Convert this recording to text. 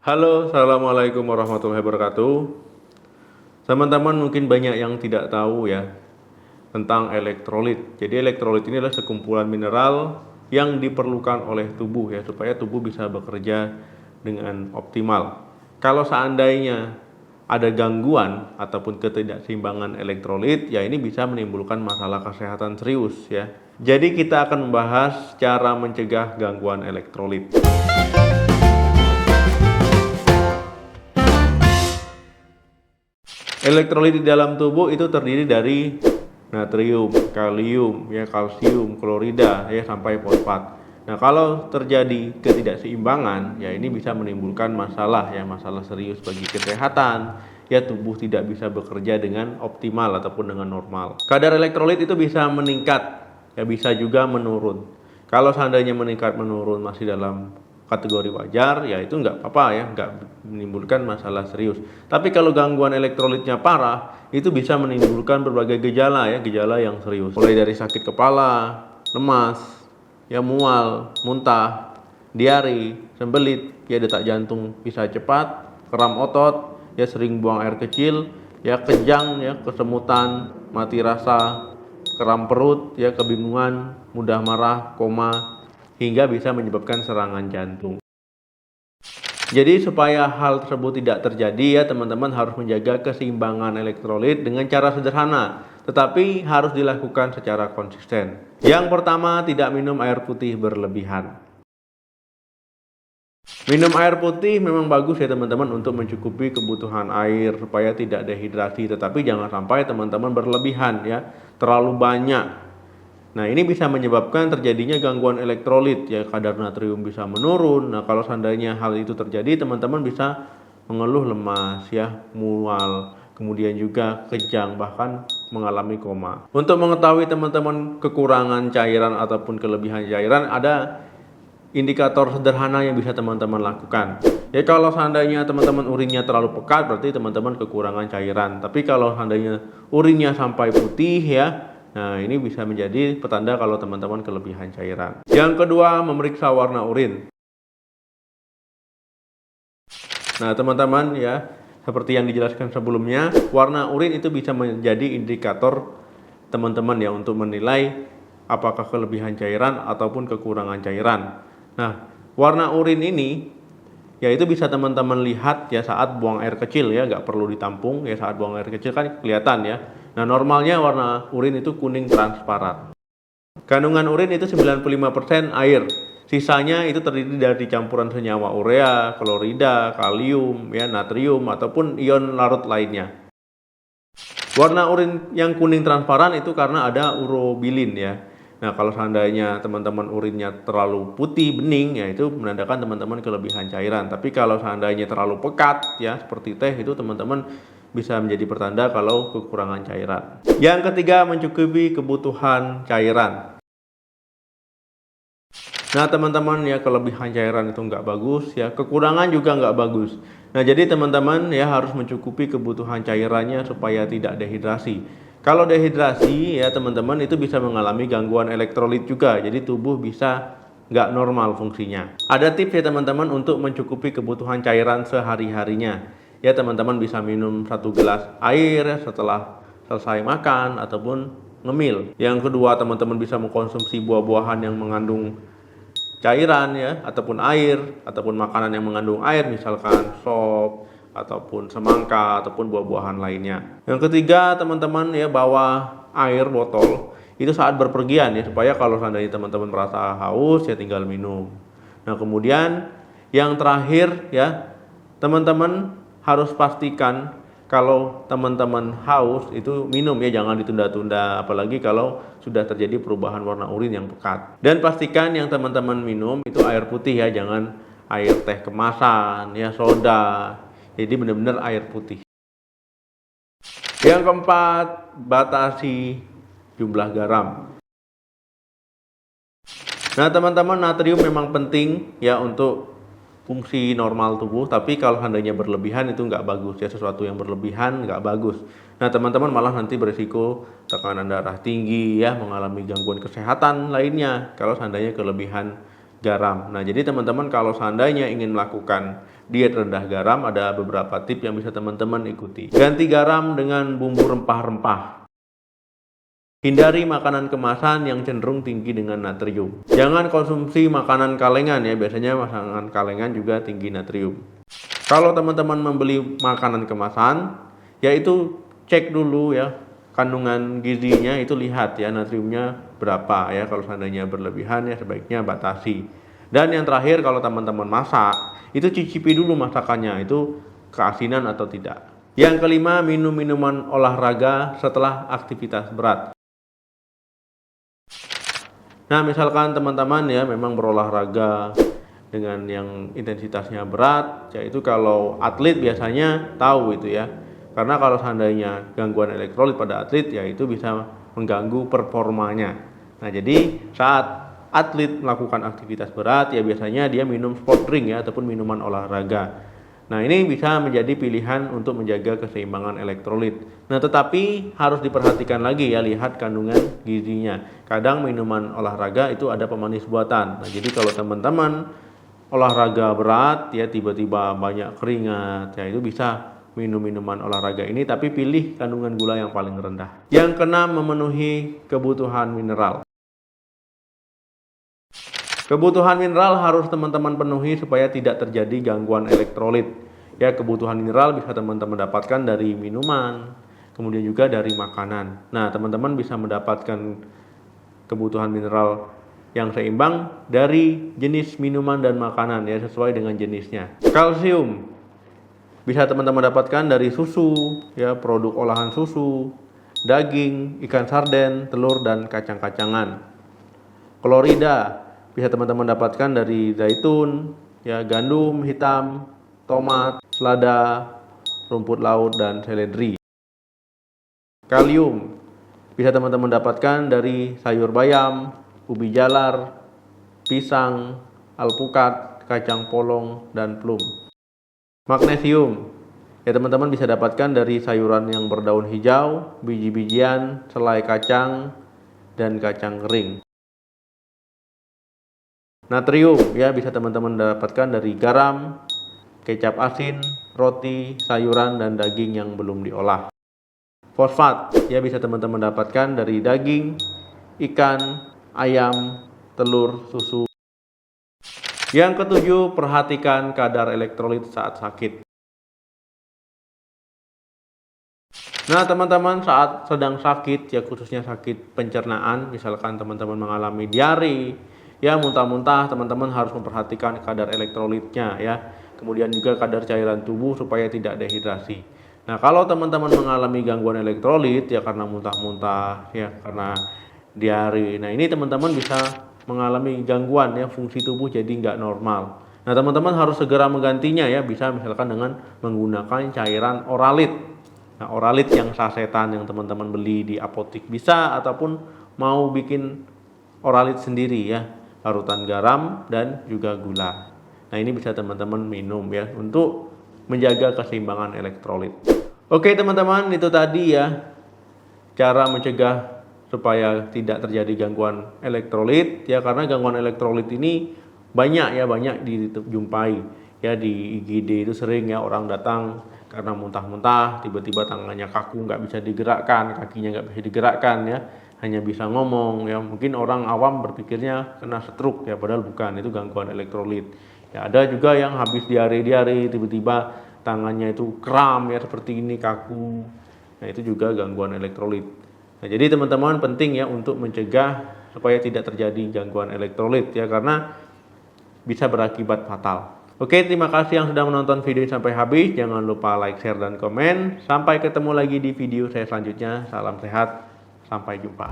Halo, assalamualaikum warahmatullahi wabarakatuh. Teman-teman mungkin banyak yang tidak tahu ya tentang elektrolit. Jadi elektrolit ini adalah sekumpulan mineral yang diperlukan oleh tubuh ya supaya tubuh bisa bekerja dengan optimal. Kalau seandainya ada gangguan ataupun ketidakseimbangan elektrolit, ya ini bisa menimbulkan masalah kesehatan serius ya. Jadi kita akan membahas cara mencegah gangguan elektrolit. Elektrolit di dalam tubuh itu terdiri dari natrium, kalium, ya kalsium, klorida, ya sampai fosfat. Nah, kalau terjadi ketidakseimbangan, ya ini bisa menimbulkan masalah serius bagi kesehatan. Ya tubuh tidak bisa bekerja dengan optimal ataupun dengan normal. Kadar elektrolit itu bisa meningkat, ya bisa juga menurun. Kalau seandainya meningkat menurun masih dalam kategori wajar, ya itu nggak apa-apa ya, nggak menimbulkan masalah serius. Tapi kalau gangguan elektrolitnya parah, itu bisa menimbulkan berbagai gejala ya, gejala yang serius. Mulai dari sakit kepala, lemas, ya mual, muntah, diare, sembelit, ya detak jantung bisa cepat, kram otot, ya sering buang air kecil, ya kejang, ya kesemutan, mati rasa, kram perut, ya kebingungan, mudah marah, koma, hingga bisa menyebabkan serangan jantung. Jadi supaya hal tersebut tidak terjadi ya teman-teman harus menjaga keseimbangan elektrolit dengan cara sederhana, tetapi harus dilakukan secara konsisten. Yang pertama, tidak minum air putih berlebihan. Minum air putih memang bagus ya teman-teman untuk mencukupi kebutuhan air supaya tidak dehidrasi, tetapi jangan sampai teman-teman berlebihan ya, terlalu banyak. Nah, ini bisa menyebabkan terjadinya gangguan elektrolit ya, kadar natrium bisa menurun. Nah, kalau seandainya hal itu terjadi, teman-teman bisa mengeluh lemas ya, mual, kemudian juga kejang, bahkan mengalami koma. Untuk mengetahui teman-teman kekurangan cairan ataupun kelebihan cairan, ada indikator sederhana yang bisa teman-teman lakukan. Ya kalau seandainya teman-teman urinnya terlalu pekat, berarti teman-teman kekurangan cairan. Tapi kalau seandainya urinnya sampai putih ya, nah ini bisa menjadi petanda kalau teman-teman kelebihan cairan. Yang kedua, memeriksa warna urin. Nah teman-teman ya, seperti yang dijelaskan sebelumnya, warna urin itu bisa menjadi indikator teman-teman ya untuk menilai apakah kelebihan cairan ataupun kekurangan cairan. Nah, warna urin ini ya itu bisa teman-teman lihat ya saat buang air kecil ya, nggak perlu ditampung ya, saat buang air kecil kan kelihatan ya. Nah, normalnya warna urin itu kuning transparan. Kandungan urin itu 95% air. Sisanya itu terdiri dari campuran senyawa urea, klorida, kalium, ya, natrium ataupun ion larut lainnya. Warna urin yang kuning transparan itu karena ada urobilin ya. Nah, kalau seandainya teman-teman urinnya terlalu putih bening ya itu menandakan teman-teman kelebihan cairan. Tapi kalau seandainya terlalu pekat ya seperti teh, itu teman-teman bisa menjadi pertanda kalau kekurangan cairan. Yang ketiga, mencukupi kebutuhan cairan. Nah teman-teman ya, kelebihan cairan itu nggak bagus ya, kekurangan juga nggak bagus. Nah jadi teman-teman ya harus mencukupi kebutuhan cairannya supaya tidak dehidrasi. Kalau dehidrasi ya teman-teman itu bisa mengalami gangguan elektrolit juga, jadi tubuh bisa nggak normal fungsinya. Ada tips ya teman-teman untuk mencukupi kebutuhan cairan sehari-harinya. Ya teman-teman bisa minum 1 gelas air setelah selesai makan ataupun ngemil. Yang kedua, teman-teman bisa mengkonsumsi buah-buahan yang mengandung cairan ya, ataupun air, ataupun makanan yang mengandung air, misalkan sop ataupun semangka ataupun buah-buahan lainnya. Yang ketiga, teman-teman ya bawa air botol itu saat berpergian ya, supaya kalau seandainya teman-teman merasa haus ya tinggal minum. Nah kemudian yang terakhir ya, teman-teman harus pastikan kalau teman-teman haus itu minum ya, jangan ditunda-tunda, apalagi kalau sudah terjadi perubahan warna urin yang pekat. Dan pastikan yang teman-teman minum itu air putih ya, jangan air teh kemasan ya, soda. Jadi benar-benar air putih. Yang keempat, batasi jumlah garam. Nah teman-teman, natrium memang penting ya untuk fungsi normal tubuh, tapi kalau seandainya berlebihan itu nggak bagus ya, sesuatu yang berlebihan nggak bagus. Nah teman-teman malah nanti berisiko tekanan darah tinggi ya, mengalami gangguan kesehatan lainnya kalau seandainya kelebihan garam. Nah, jadi teman-teman kalau seandainya ingin melakukan diet rendah garam, ada beberapa tips yang bisa teman-teman ikuti. Ganti garam dengan bumbu rempah-rempah. Hindari makanan kemasan yang cenderung tinggi dengan natrium. Jangan konsumsi makanan kalengan ya, biasanya makanan kalengan juga tinggi natrium. Kalau teman-teman membeli makanan kemasan, yaitu cek dulu ya kandungan gizinya, itu lihat ya natriumnya berapa ya. Kalau seandainya berlebihan ya sebaiknya batasi. Dan yang terakhir, kalau teman-teman masak, itu cicipi dulu masakannya, itu keasinan atau tidak. Yang kelima, minum minuman olahraga setelah aktivitas berat. Nah, misalkan teman-teman ya memang berolahraga dengan yang intensitasnya berat, yaitu kalau atlet biasanya tahu itu ya. Karena kalau seandainya gangguan elektrolit pada atlet, ya itu bisa mengganggu performanya. Nah, jadi saat atlet melakukan aktivitas berat, ya biasanya dia minum sport drink ya, ataupun minuman olahraga. Nah, ini bisa menjadi pilihan untuk menjaga keseimbangan elektrolit. Nah, tetapi harus diperhatikan lagi ya, lihat kandungan gizinya. Kadang minuman olahraga itu ada pemanis buatan. Nah, jadi kalau teman-teman olahraga berat ya, tiba-tiba banyak keringat, ya itu bisa minum minuman olahraga ini, tapi pilih kandungan gula yang paling rendah. Yang keenam, memenuhi kebutuhan mineral. Kebutuhan mineral harus teman-teman penuhi supaya tidak terjadi gangguan elektrolit. Ya, kebutuhan mineral bisa teman-teman dapatkan dari minuman, kemudian juga dari makanan. Nah, teman-teman bisa mendapatkan kebutuhan mineral yang seimbang dari jenis minuman dan makanan ya, sesuai dengan jenisnya. Kalsium bisa teman-teman dapatkan dari susu ya, produk olahan susu, daging, ikan sarden, telur, dan kacang-kacangan. Klorida bisa teman-teman dapatkan dari zaitun, ya, gandum hitam, tomat, selada, rumput laut, dan seledri. Kalium bisa teman-teman dapatkan dari sayur bayam, ubi jalar, pisang, alpukat, kacang polong, dan plum. Magnesium ya teman-teman bisa dapatkan dari sayuran yang berdaun hijau, biji-bijian, selai kacang, dan kacang kering. Natrium ya bisa teman-teman dapatkan dari garam, kecap asin, roti, sayuran, dan daging yang belum diolah. Fosfat ya bisa teman-teman dapatkan dari daging, ikan, ayam, telur, susu. Yang ketujuh, perhatikan kadar elektrolit saat sakit. Nah, teman-teman saat sedang sakit ya, khususnya sakit pencernaan, misalkan teman-teman mengalami diare, ya muntah-muntah, teman-teman harus memperhatikan kadar elektrolitnya ya. Kemudian juga kadar cairan tubuh supaya tidak dehidrasi. Nah, kalau teman-teman mengalami gangguan elektrolit ya karena muntah-muntah ya, karena diare. Nah, ini teman-teman bisa mengalami gangguan ya, fungsi tubuh jadi nggak normal. Nah, teman-teman harus segera menggantinya ya, bisa misalkan dengan menggunakan cairan oralit. Nah, oralit yang sasetan yang teman-teman beli di apotik bisa, ataupun mau bikin oralit sendiri ya, parutan garam dan juga gula. Nah, ini bisa teman-teman minum ya untuk menjaga keseimbangan elektrolit. Oke teman-teman, itu tadi ya cara mencegah supaya tidak terjadi gangguan elektrolit ya, karena gangguan elektrolit ini banyak dijumpai ya di IGD. Itu sering ya orang datang karena muntah-muntah, tiba-tiba tangannya kaku, nggak bisa digerakkan, kakinya nggak bisa digerakkan ya, hanya bisa ngomong ya. Mungkin orang awam berpikirnya kena stroke ya, padahal bukan, itu gangguan elektrolit ya. Ada juga yang habis diare tiba-tiba tangannya itu kram ya, seperti ini, kaku. Nah, itu juga gangguan elektrolit. Nah, jadi teman-teman penting ya untuk mencegah supaya tidak terjadi gangguan elektrolit ya, karena bisa berakibat fatal. Oke, terima kasih yang sudah menonton video ini sampai habis. Jangan lupa like, share, dan komen. Sampai ketemu lagi di video saya selanjutnya. Salam sehat, sampai jumpa.